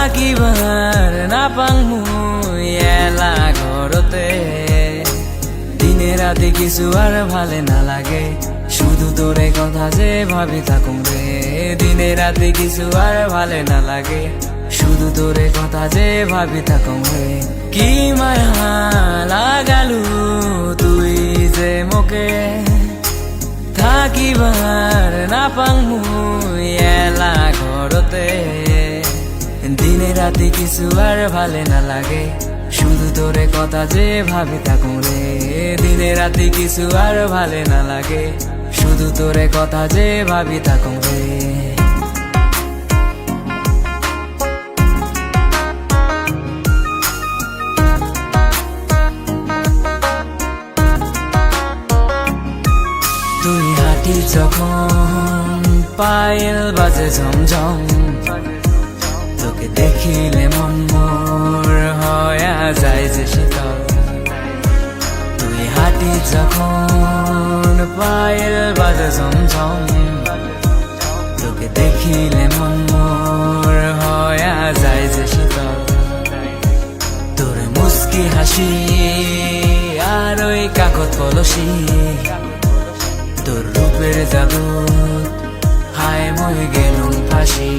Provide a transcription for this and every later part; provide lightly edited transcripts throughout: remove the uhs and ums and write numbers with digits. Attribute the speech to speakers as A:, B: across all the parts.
A: থাকিবার নাপাংমু এলা ঘরতে দিনে রাতে কিছু আর ভালে না লাগে শুধু তোরে কথা যে ভাবি থাকুম রে দিনে রাতে কিছু আর ভালে না লাগে শুধু তোরে কথা যে ভাবি থাকুম রে কি মায়া লাগালু তুই যে মোকে থাকিবার নাপাংমু এলা ঘরতে দিনে রাতে কিছু আর ভালে না লাগে শুধু তোরে কথা যে ভাবি থাকুম রে দিনে রাতে কিছু আর ভালে না লাগে শুধু তোরে কথা যে ভাবি থাকুম রে তুই হাঁটি যখন পায়েল বাজে ঝমঝম তোকে দেখিলে মন মোর হয়া যায় যে শীতল তুই হাঁটি যখন পায়েল বাজে ঝমঝম তোকে দেখিলে মন মোর হয়া যায় যে শীতল তোর মুস্কি হাসি আর ওই কাকত কলসি তোর রূপের জাদু হায় মই গেলুম ফাঁসি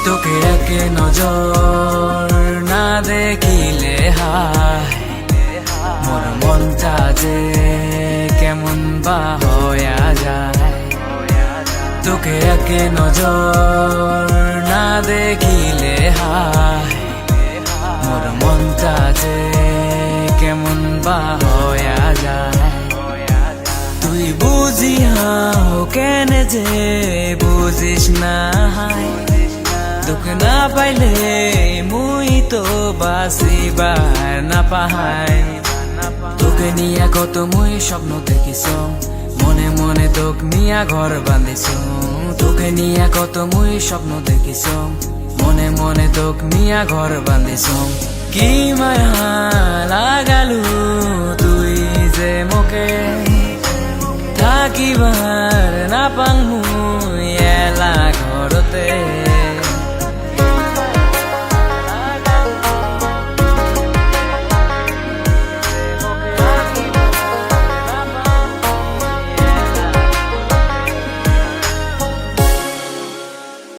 A: তোকে একে নজর না দেখিলে হায় মোর মনটা যে কেমন বা হয়া যায় তোকে একে নজর না দেখিলে হায় মোর মনটা যে কেমন বা হয়া যায় তুই বুঝিয়াও কেনে যে বুঝিস না তোকে না পাইলে মুই তো বাঁচিবার না পাহাই তোকে নিয়া কত মুই স্বপ্ন দেখিস মনে মনে তোক নিয়া ঘর বাঁধিস তোকে নিয়া কত মুই স্বপ্ন দেখিস মনে মনে তোক নিয়া ঘর বাঁধিস কি মায়া লাগালু তুই যে মোকে থাকিবার নাপাংমু এলা ঘরতে